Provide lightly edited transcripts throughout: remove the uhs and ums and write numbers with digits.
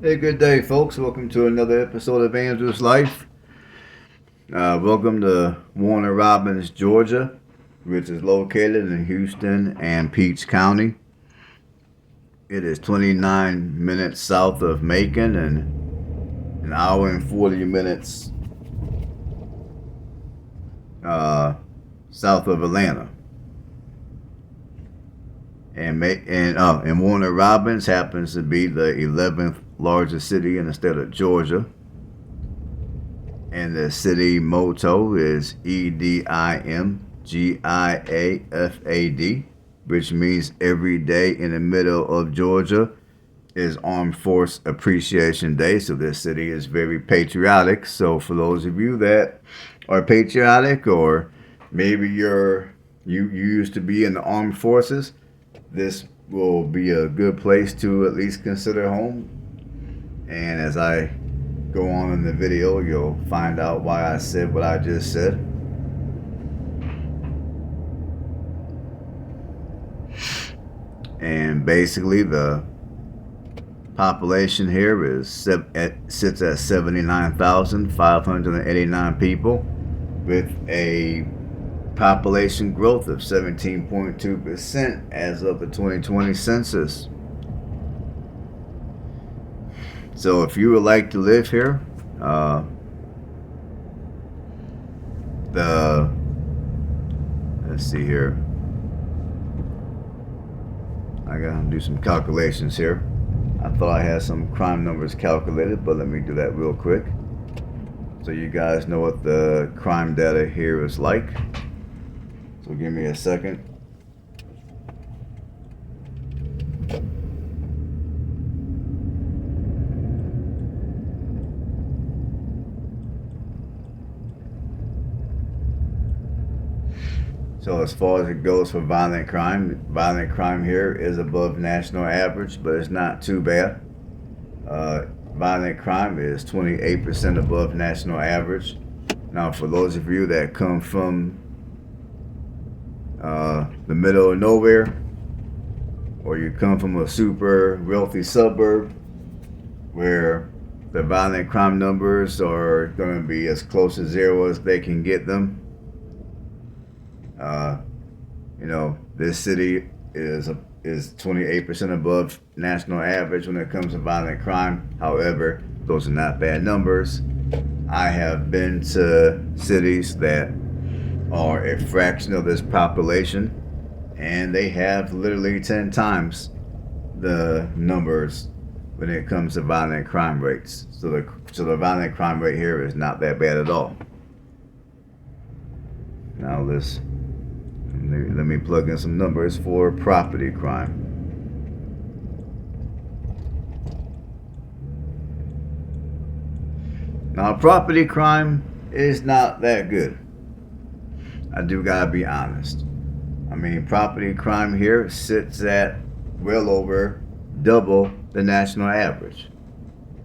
Hey, good day, folks. Welcome to another episode of Andrew's Life. Welcome to Warner Robins, Georgia, which is located in Houston and Peach County. It is 29 minutes south of Macon and an hour and 40 minutes south of Atlanta. And Warner Robins happens to be the 11th largest city in the state of Georgia. And the city motto is EDIMGIAFAD, which means every day in the middle of Georgia is Armed Force Appreciation Day. So this city is very patriotic. So for those of you that are patriotic, or maybe you used to be in the armed forces, this will be a good place to at least consider home. And as I go on in the video, you'll find out why I said what I just said. And basically, the population here sits at 79,589 people, with a population growth of 17.2% as of the 2020 census. So if you would like to live here, let's see here. I gotta do some calculations here. I thought I had some crime numbers calculated, but let me do that real quick so you guys know what the crime data here is like. So give me a second. So as far as it goes for violent crime here is above national average, but it's not too bad. Violent crime is 28% above national average. Now, for those of you that come from the middle of nowhere, or you come from a super wealthy suburb where the violent crime numbers are going to be as close to zero as they can get them, this city is 28% above national average when it comes to violent crime. However, those are not bad numbers. I have been to cities that are a fraction of this population, and they have literally 10 times the numbers when it comes to violent crime rates. So the violent crime rate here is not that bad at all. Now let me plug in some numbers for property crime. Now, property crime is not that good. I do gotta be honest. I mean, property crime here sits at well over double the national average.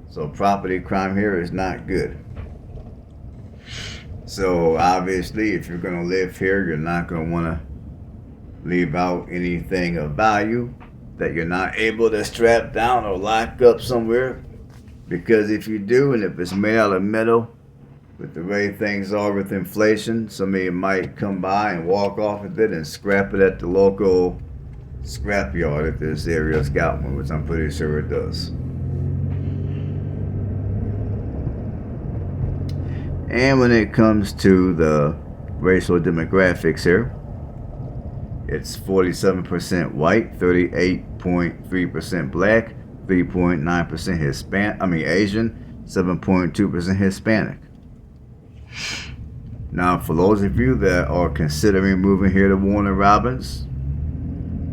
So property crime here is not good. So obviously, if you're gonna live here, you're not gonna wanna leave out anything of value that you're not able to strap down or lock up somewhere. Because if you do, and if it's made out of metal, with the way things are with inflation, somebody might come by and walk off with it and scrap it at the local scrap yard if this area's got one, which I'm pretty sure it does. And when it comes to the racial demographics here, it's 47% white, 38.3% black, 3.9% Asian, 7.2% Hispanic. Now, for those of you that are considering moving here to Warner Robins,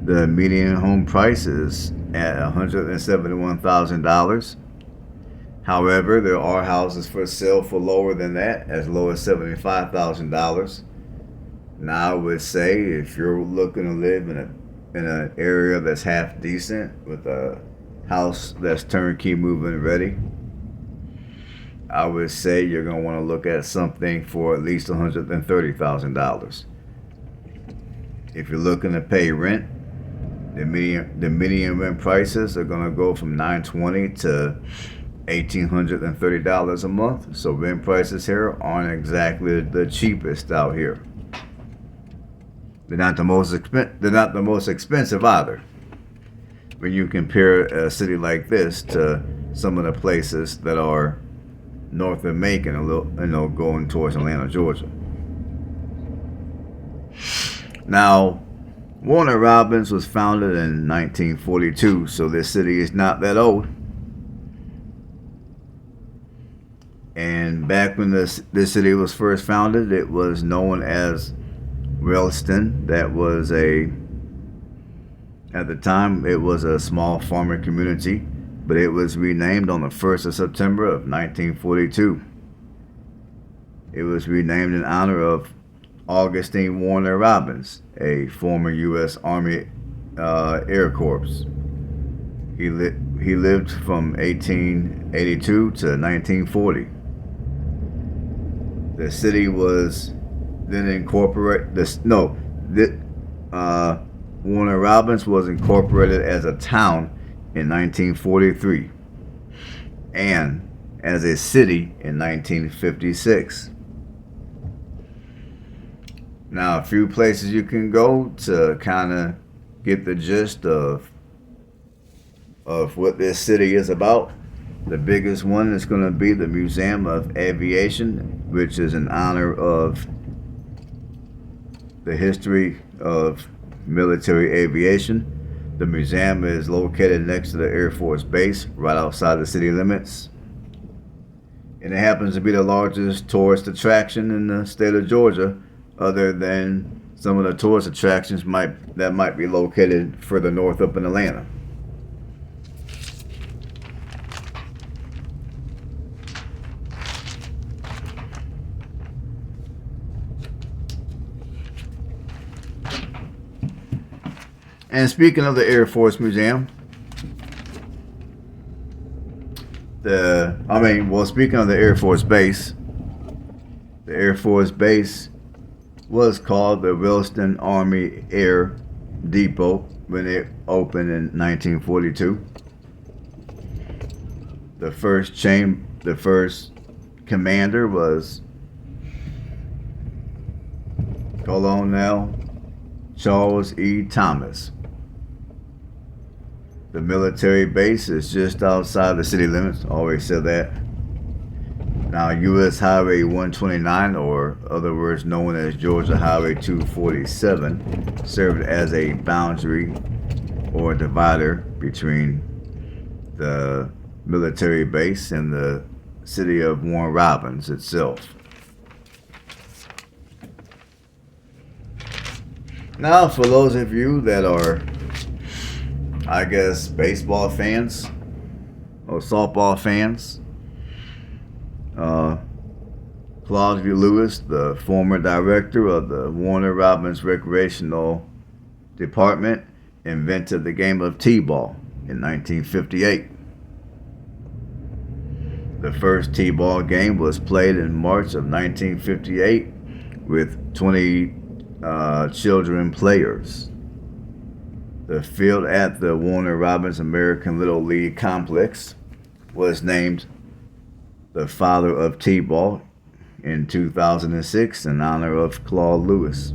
the median home price is at $171,000. However, there are houses for sale for lower than that, as low as $75,000. Now, I would say if you're looking to live in an area that's half decent with a house that's turnkey move-in ready, I would say you're going to want to look at something for at least $130,000. If you're looking to pay rent, The median rent prices are gonna go from $920 to $1,830 a month. So rent prices here aren't exactly the cheapest out here. They're not the most expensive either. When you compare a city like this to some of the places that are north of Macon, going towards Atlanta, Georgia. Now, Warner Robins was founded in 1942, so this city is not that old. And back when this city was first founded, it was known as Wellston. At the time, it was a small farming community, but it was renamed on the 1st of September of 1942. It was renamed in honor of Augustine Warner Robins, a former U.S. Army Air Corps. He lived from 1882 to 1940. The city was then incorporated. Warner Robins was incorporated as a town in 1943 and as a city in 1956. Now, a few places you can go to kind of get the gist of what this city is about. The biggest one is going to be the Museum of Aviation, which is in honor of the history of military aviation. The museum is located next to the Air Force Base, right outside the city limits. And it happens to be the largest tourist attraction in the state of Georgia, other than some of the tourist attractions that might be located further north up in Atlanta. And speaking of the Air Force Museum, speaking of the Air Force Base, the Air Force Base was called the Wilson Army Air Depot when it opened in 1942. The first commander was Colonel Charles E. Thomas. The military base is just outside the city limits. Always said that. Now, U.S. Highway 129, or other words known as Georgia Highway 247, served as a boundary or divider between the military base and the city of Warner Robins itself. Now, for those of you that are, I guess, baseball fans or softball fans, Claude V. Lewis, the former director of the Warner Robins Recreational Department, invented the game of T-ball in 1958. The first T-ball game was played in March of 1958 with 20 children players. The field at the Warner Robins American Little League Complex was named the father of T-ball in 2006 in honor of Claude Lewis.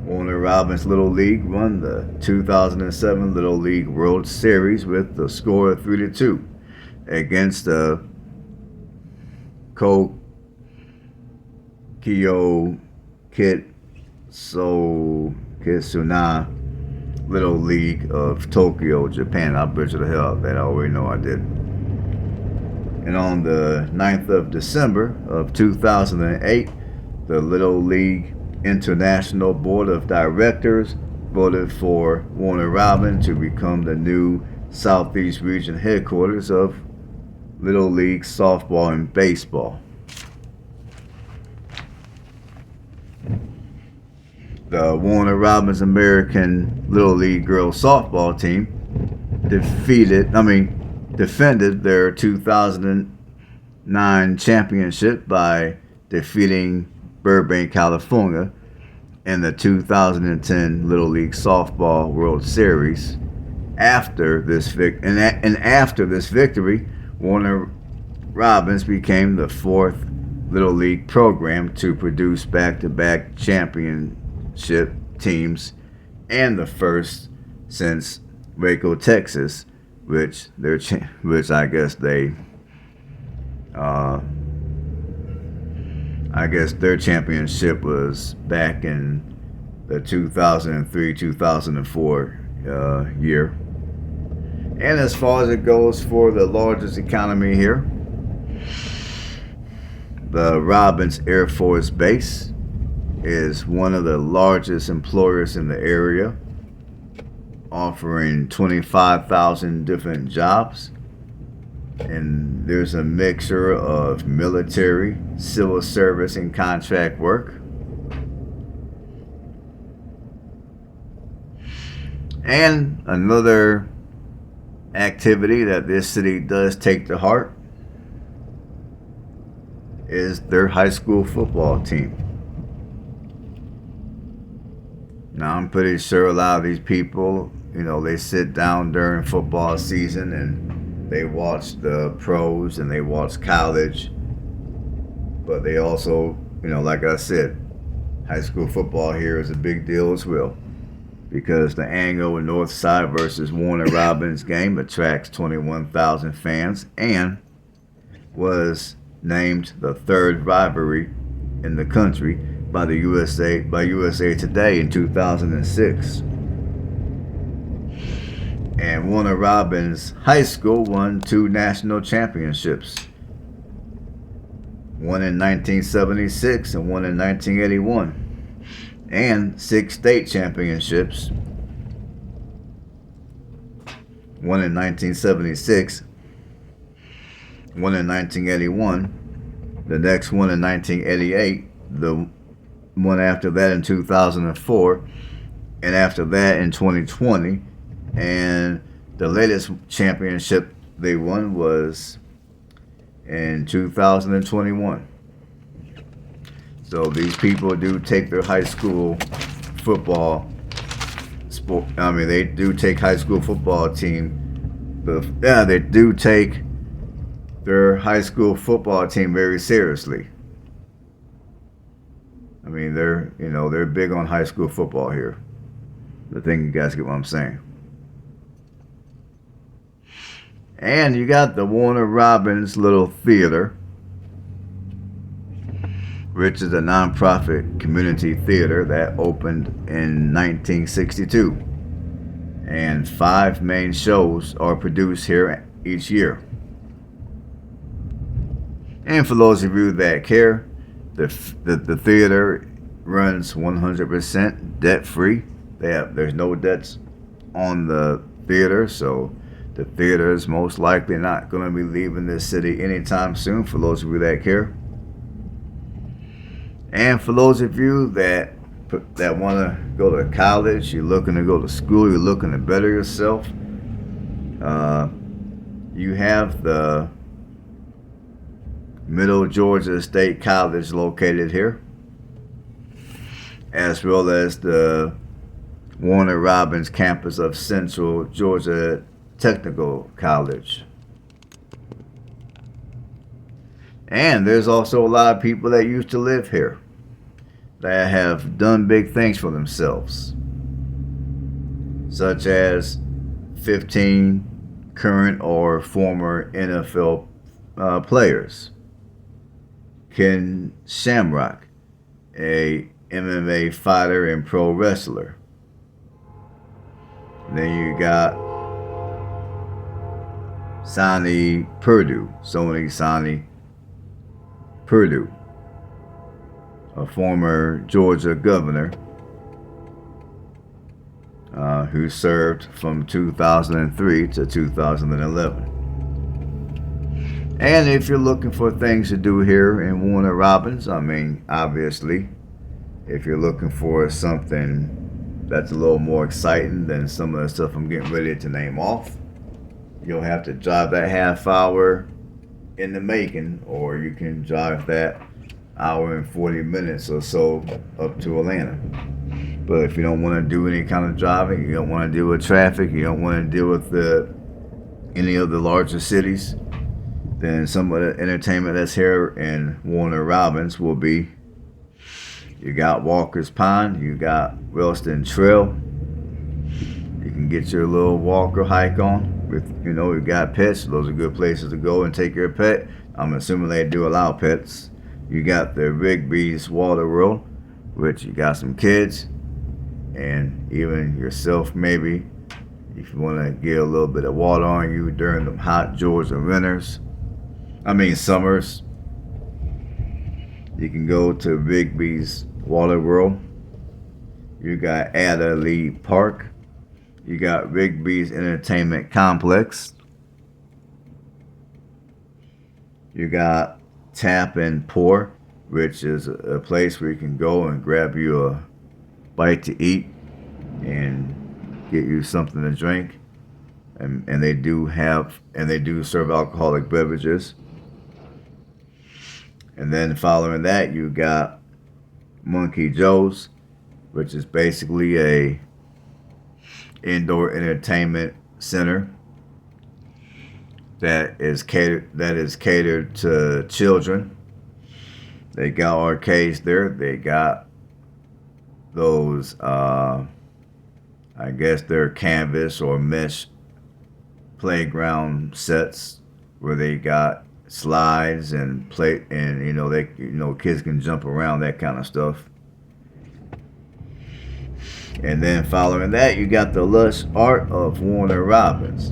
Warner Robins Little League won the 2007 Little League World Series with the score of 3-2 against the Kitsuna Little League of Tokyo, Japan. I butchered the hell out of that. I already know I did. And on the 9th of December of 2008, the Little League International Board of Directors voted for Warner Robins to become the new Southeast Region headquarters of Little League softball and baseball. The Warner Robins American Little League girls softball team defended their 2009 championship by defeating Burbank, California in the 2010 Little League Softball World Series. After this after this victory, Warner Robins became the fourth Little League program to produce back-to-back championship teams and the first since Waco, Texas, which I guess their championship was back in the 2003-2004 year. And as far as it goes for the largest economy here, the Robins Air Force Base is one of the largest employers in the area, offering 25,000 different jobs. And there's a mixture of military, civil service, and contract work. And another activity that this city does take to heart is their high school football team. Now, I'm pretty sure a lot of these people, they sit down during football season and they watch the pros and they watch college. But they also, like I said, high school football here is a big deal as well, because the annual Northside versus Warner Robins game attracts 21,000 fans and was named the third rivalry in the country by USA Today in 2006. And Warner Robins High School won 2 national championships, one in 1976 and one in 1981. And 6 state championships, one in 1976, one in 1981, the next one in 1988, the one after that in 2004, and after that in 2020, and the latest championship they won was in 2021. So these people do take their high school football sport. They do take high school football team. They do take their high school football team very seriously. They're big on high school football here. I think you guys get what I'm saying. And you got the Warner Robins Little Theater, which is a nonprofit community theater that opened in 1962. And 5 main shows are produced here each year. And for those of you that care, the theater runs 100% debt-free. There's no debts on the theater, so the theater is most likely not going to be leaving this city anytime soon, for those of you that care. And for those of you that want to go to college, you're looking to go to school, you're looking to better yourself, you have the Middle Georgia State College located here, as well as the Warner Robins campus of Central Georgia Technical College. And there's also a lot of people that used to live here that have done big things for themselves, such as 15 current or former NFL players. Ken Shamrock, a MMA fighter and pro wrestler. Then you got Sonny Perdue, a former Georgia governor who served from 2003 to 2011. And if you're looking for things to do here in Warner Robins, obviously, if you're looking for something that's a little more exciting than some of the stuff I'm getting ready to name off, you'll have to drive that half hour into Macon, or you can drive that hour and 40 minutes or so up to Atlanta. But if you don't want to do any kind of driving, you don't want to deal with traffic, you don't want to deal with any of the larger cities, then some of the entertainment that's here in Warner Robins will be, you got Walker's Pond, you got Wellston Trail. You can get your little walk or hike on. With you got pets. Those are good places to go and take your pet. I'm assuming they do allow pets. You got the Rigby's Water World, which you got some kids and even yourself maybe, if you want to get a little bit of water on you during the hot Georgia summers. You can go to Rigby's Water World. You got Adderley Park. You got Rigby's Entertainment Complex. You got Tap and Pour, which is a place where you can go and grab you a bite to eat and get you something to drink. And they do serve alcoholic beverages. And then following that, you got Monkey Joe's, which is basically a indoor entertainment center that is catered to children. They got arcades there. They got those I guess they're canvas or mesh playground sets where they got slides and play, and kids can jump around, that kind of stuff. And then following that, you got the lush art of Warner Robins.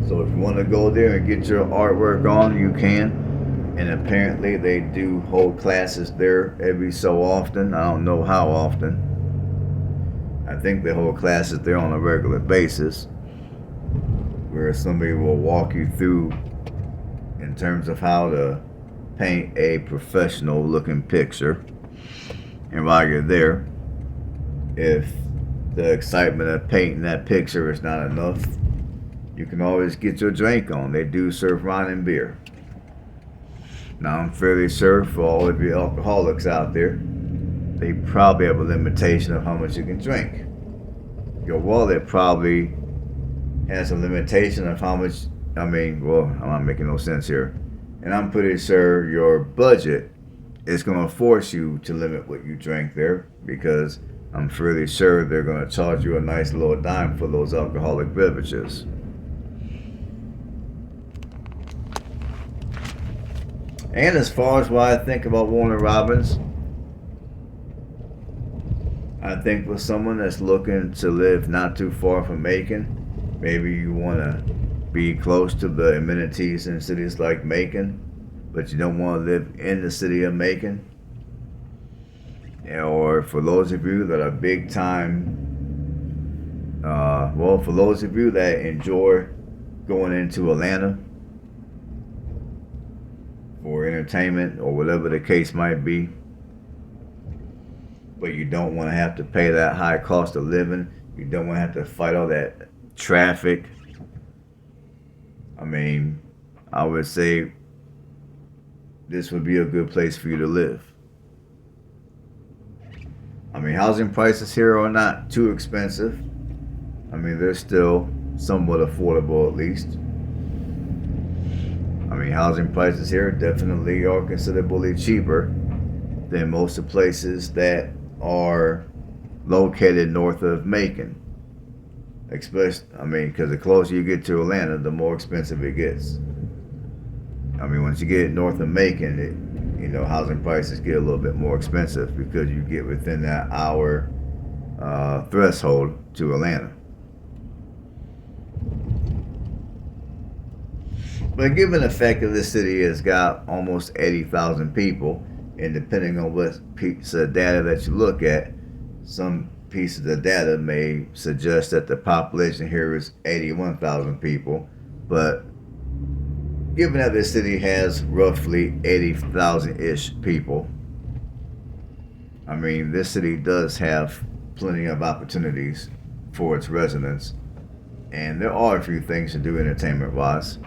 So if you want to go there and get your artwork on, you can. And apparently they do hold classes there every so often. I don't know how often. I think they hold classes there on a regular basis, where somebody will walk you through in terms of how to paint a professional looking picture. And while you're there, if the excitement of painting that picture is not enough, you can always get your drink on. They do serve wine and beer. Now, I'm fairly sure for all of you alcoholics out there, they probably have a limitation of how much you can drink. Your wallet probably has a limitation of how much, I'm not making no sense here. And I'm pretty sure your budget is going to force you to limit what you drink there, because I'm fairly sure they're going to charge you a nice little dime for those alcoholic beverages. And as far as what I think about Warner Robins, I think for someone that's looking to live not too far from Macon, maybe you want to be close to the amenities in cities like Macon, but you don't want to live in the city of Macon. Or for those of you that are big time, for those of you that enjoy going into Atlanta for entertainment or whatever the case might be, but you don't want to have to pay that high cost of living, you don't want to have to fight all that traffic. I would say this would be a good place for you to live. Housing prices here are not too expensive. They're still somewhat affordable, at least. Housing prices here definitely are considerably cheaper than most of the places that are located north of Macon. Especially, because the closer you get to Atlanta, the more expensive it gets. Once you get north of Macon, housing prices get a little bit more expensive because you get within that hour threshold to Atlanta. But given the fact that this city has got almost 80,000 people, and depending on what piece of data that you look at, some pieces of data may suggest that the population here is 81,000 people. But given that this city has roughly 80,000-ish people, this city does have plenty of opportunities for its residents. And there are a few things to do entertainment-wise.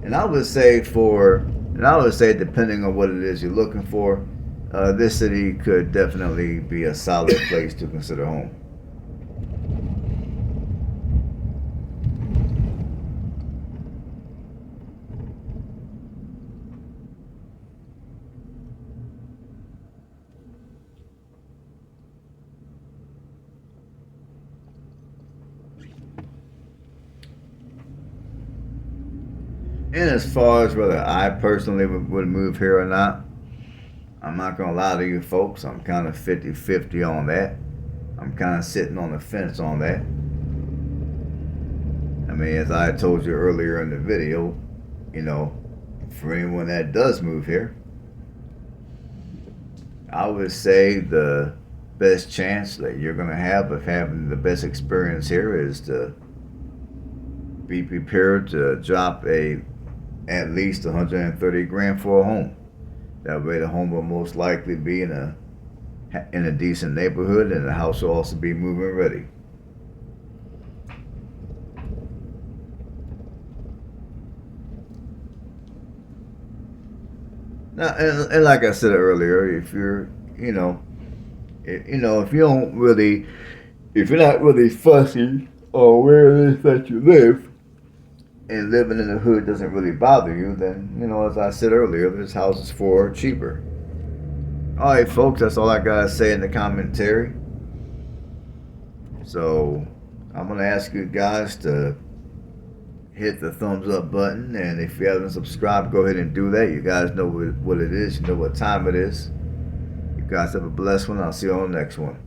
And I would say for And I would say, depending on what it is you're looking for, this city could definitely be a solid place to consider home. And as far as whether I personally would move here or not, I'm not going to lie to you folks. I'm kind of 50-50 on that. I'm kind of sitting on the fence on that. I mean, as I told you earlier in the video, you know, for anyone that does move here, I would say the best chance that you're going to have of having the best experience here is to be prepared to drop at least 130 grand for a home. That way, the home will most likely be in a decent neighborhood, and the house will also be moving ready. Now, and like I said earlier, if you're, if you don't really, if you're not really fussy on where it is that you live, and living in the hood doesn't really bother you, then, as I said earlier, there's houses for cheaper. All right, folks, that's all I gotta say in the commentary. So I'm gonna ask you guys to hit the thumbs up button, and if you haven't subscribed, go ahead and do that. You guys know what it is. You know what time it is. You guys have a blessed one. I'll see you on the next one.